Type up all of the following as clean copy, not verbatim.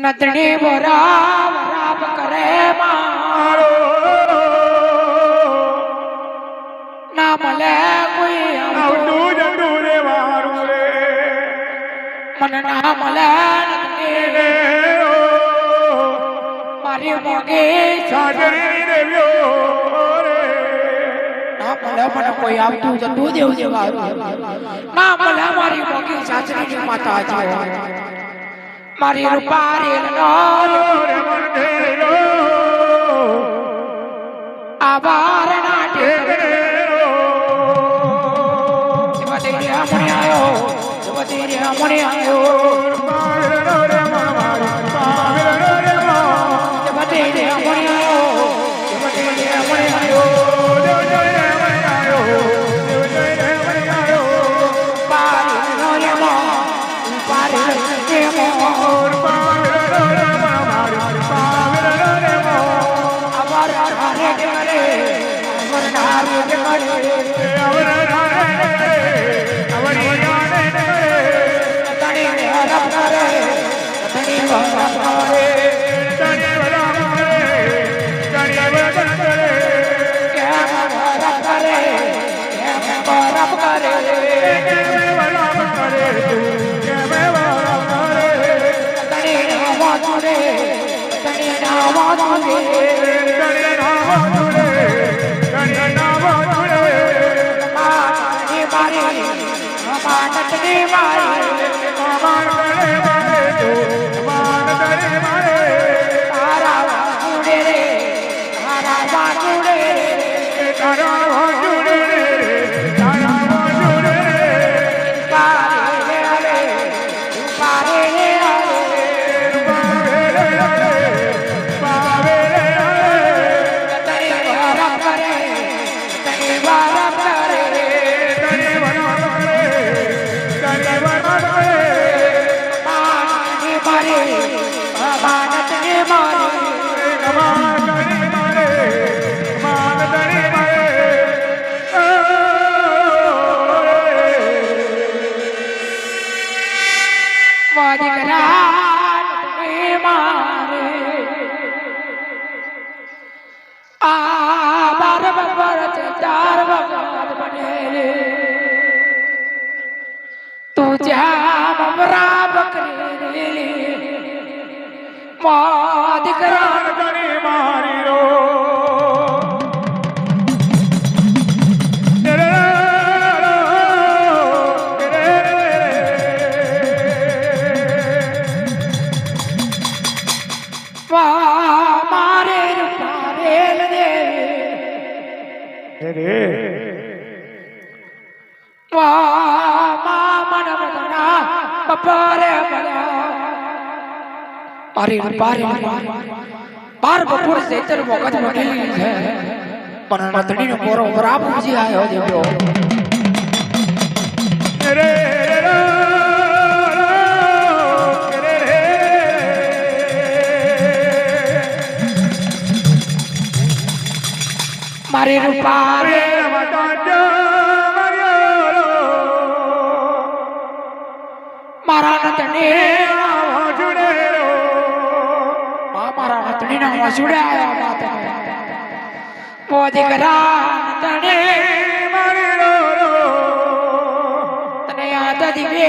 નતણી વરાબ વરાબ કરે મારો ના મળે કોઈ આવતું જતું રે વારું રે મને ના મળે નતણી રે મારી મોગી સાજરી દેવ્યો રે ના મળે મને કોઈ આવતું જતું દેવ દેવારું ના મળે મારી મોગી સાસરીની માતા છે મારી રૂપારી નો રે મન દેલો આભાર ના ટેકરે જવતી હમણે આયો જવતી હમણે આયો પાવેલો રે મારો પાવેલો રે જવતી હમણે આયો જવતી હમણે આયો પારી નો રે મો પારી રે મો બાર બપોર સેતર વખત બનેલી છે પણ નતડી નો પોરો બરાબર જી આયો દેવ્યો રે મારી રૂપા રે મારા નતડી મારા નતડી ના વસુડ્યા માતા ઓ દીકરા નતડી મારી રો તને યાદ દીવે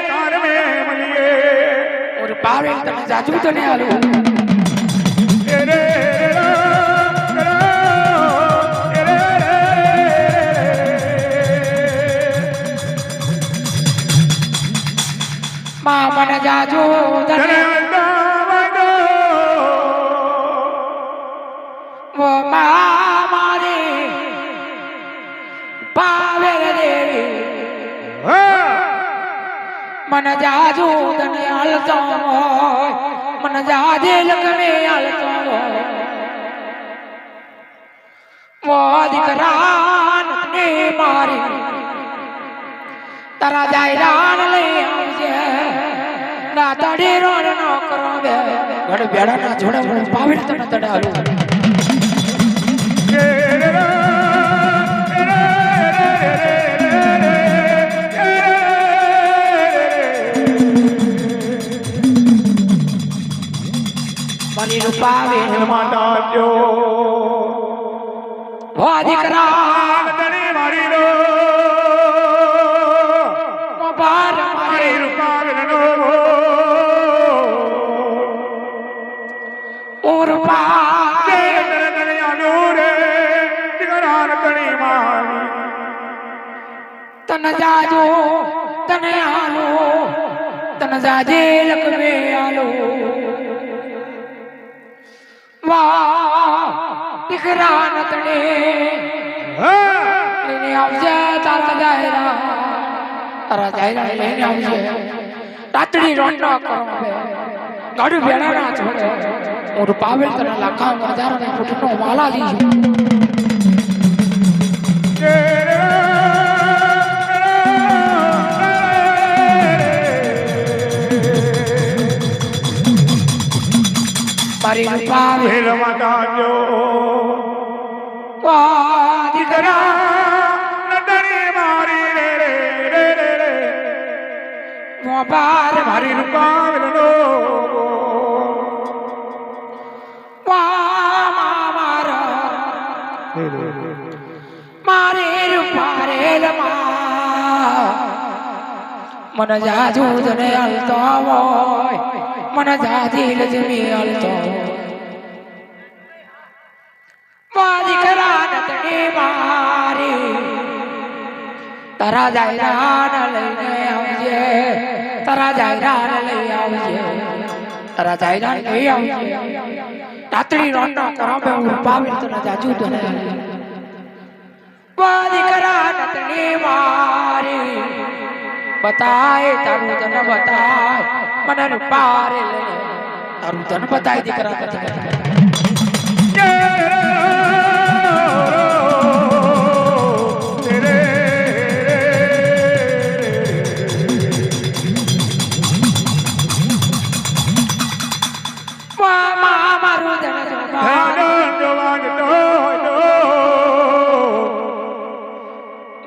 કાર મે મલીએ ઓર પાવે તને જાજુ તને આલુ રે મા મન જાજુ તને વો મા મારી પાવે દેવી મન જાજુ તને હાલતો મન જાજે લગમે હાલતો વો દીકરા ને મારી તારા જાયરાન લઈ આવજે ના તડી રોડ નો કરો બે ગડ બેડા ના જોડે પાવે તને તડાલું તન જાજો તને આલો તન જાજે લખમે આલો વાહ દીકરા નતડે લઈને આવજે તારા જાયરા લઈને આવજે રાતડી રોંડો કરો ગાડી ભેળા ના છોડે હું પાવેલ તને લાખા હજારો ને ફૂટનો વાલા દીજો મારી પાવેલ માતા જો વાહ દીકરા નદરી મારી રે મોબાર મારી રૂપાવેલનો વાહ મારો મારે રૂપારેલ મન જાજુ તને હલતો હોય મન જાજી લજમી હલતો વાદી કરા નતડી મારી તારા જાયરા લઈને આવજે તારા જાયરા લઈ આવજે તારા જાયરા લઈ આવજે રાતડી રોંડો કરો બે હું પાવી તને જાજુ તને વાદી કરા નતડી મારી બતાય તારું તને બતાય મને રૂપારે લઈને તારું તને બતાય દીકરા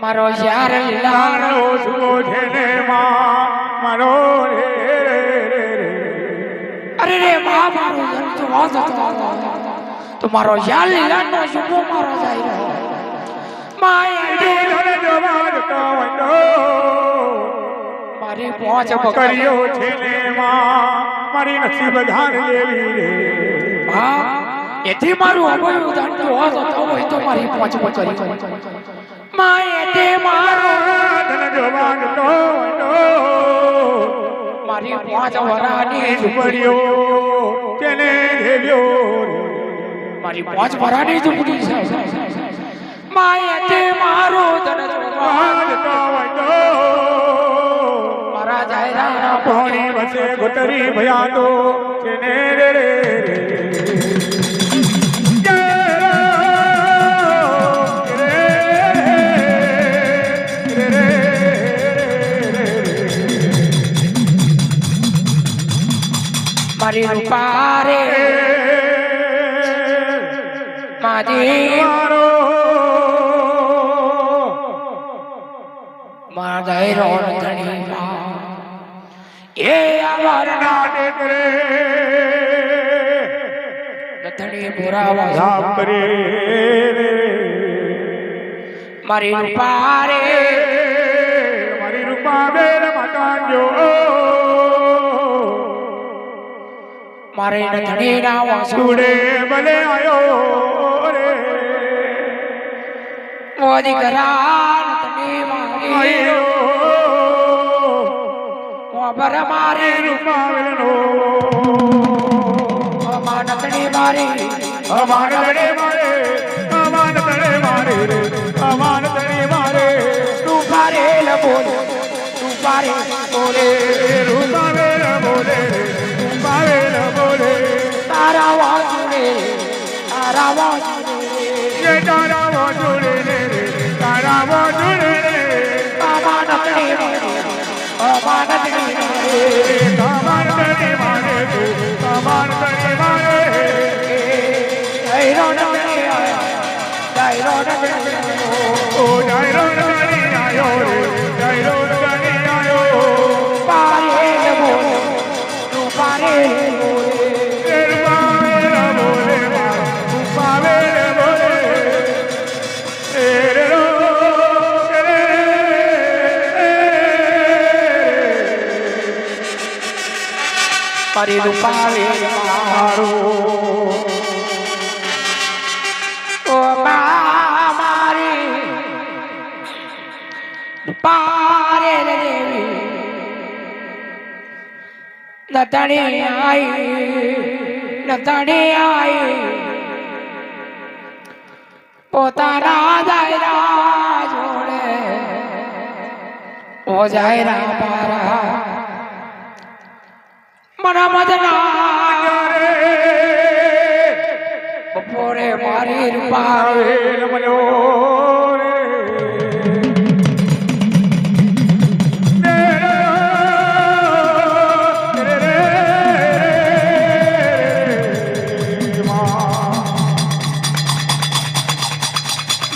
મારો યાર લારો સુલો છે ને મારો રે અરે રે મારો જન તો વાસ તો મારો યાર લાનો શુભો મારો જાય રહ્યો માય ધન જવાન તો મારી પહોંચ કર્યો છે ને મારી નસીબ ધાર લેવી રે હા એથી મારું અભય ઉદાન જો હોય તો મારી પહોંચ કરી માય તે મારો ધન જવાન તો મારી પહોંચ વરાની ઝુંપડીઓ તેને દેવ્યો મારી પહોંચ વરાની ઝુંપડી છે માય તે મારો ધન જવાન મારા જાયરા પાણી વસે ગોતરી ભયા તો તેને રે મારી રૂપારે માજી મારા રોણ ધણી એ આવાર ના કરે ધણી પુરાવા ધામ કરે મારી રૂપારે મારી રૂપાવેલ માતા જો મારે ધણી ના વાસુડે ભલે આયો રે મોદી કરાન તને મારી મોબર મારી રૂપાવેલનો અમાનતણી મારી અમાન તડે મારે અમાન તડે મારે રે અમાન તડે મારે રૂપારેલ બોલે રૂપાવેલ બોલે રૂપાવેલ બોલે તારા વાજુડે ये तारा वो जुड़े रे तारा वो जुड़े रे અમાનતણી कमान करे मारे तू कमान करे मारे ओ जायरो नगरी आयो रे जायरो नगरी आयो રૂપારેલ બોલે रूपावेल बोले रूपावेल बोले रे रो रे મારી રૂપારેલ मारो ઓ મારી પારે દેવી નતણી આઈ પોતાના દાયરા જોડે ઓ જાયરા પારા મના મદના બપોરે મારી રૂપાવે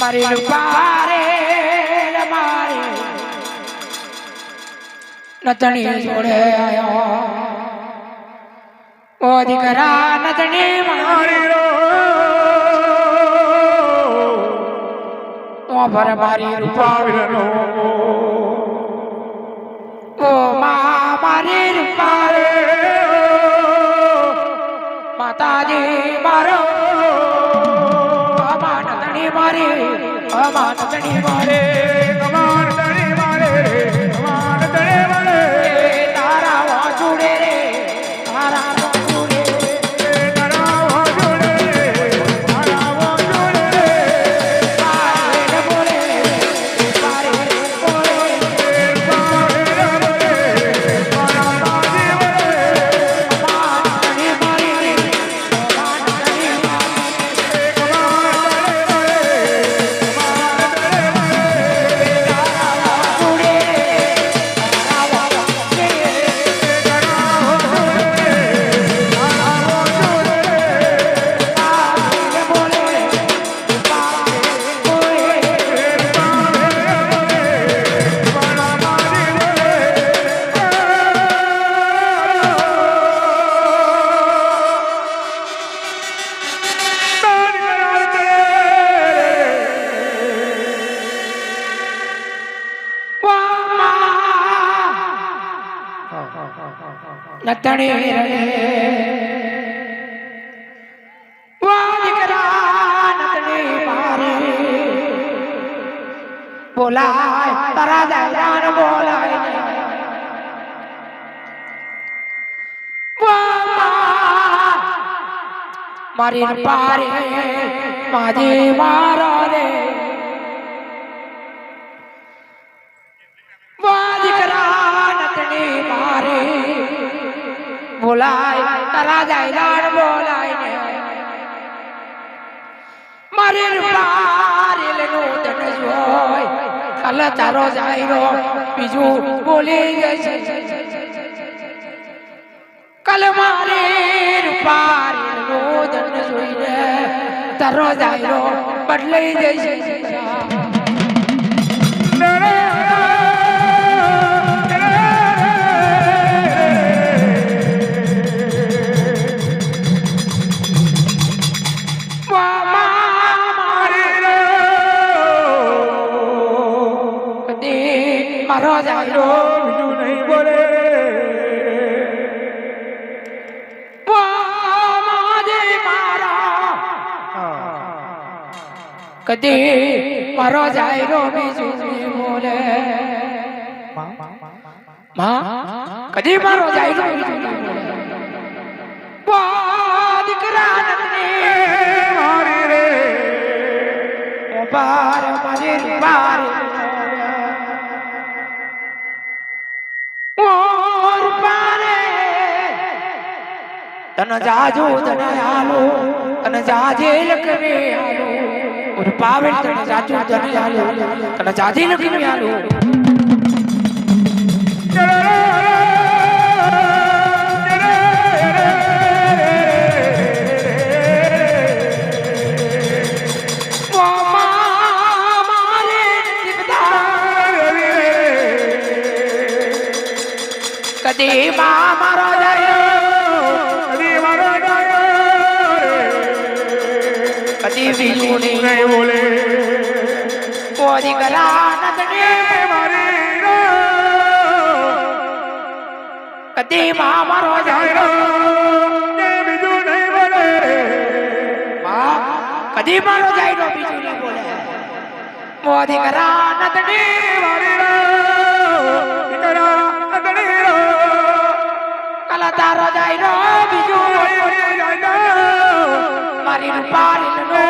મારી રૂપારે મારી નતણી જોડે આયો ઓ દીકરા નતણી મારી ઓ ભર મારી રૂપાવીનો ઓ મા મારી રૂપારે માતાજી મારો નતણી મારી નતણી મારે તારા વાજુડે રે તારા નતણી દીકરા નતણી મારી બોલાય તારા દાયરાને બોલાય મારી પારે માજી મારો રે દીકરા નતણી મારી બોલાય તારા દાયરાને બોલાય ને મારી રૂપારી લેનું તન જોય કલ તારો જાયરો બીજું બોલી જશે કલ મારી રૂપારી લેનું તન જોઈને તારો જાયરો બદલાઈ જશે મારો જાયરો બીજું નહીં બોલે કદી મારો જાયરો બીજું નહીં બોલે કદી મારો જાયરો બીજું નહીં બોલે દીકરા નતની મારી રે પાર મારી પાર તન જાજુ તન આલો તન જાજે લખવી આલો ઉર પાવેલ તન જાજુ તન આલો તન જાજે લખવી આલો કદી મા મારો જાય બીજું નહીં બોલે દીકરા નતણી મારી કદી માં મારો જાયરો બીજું નહીં બોલે કદી મારો જાયરો બીજું નહીં બોલે મોદી કરા નતડી વારી રો દીકરા નતડી રો કલા તારો જાય રો બીજું ઓય ઓય જાય મારી રૂપારી નો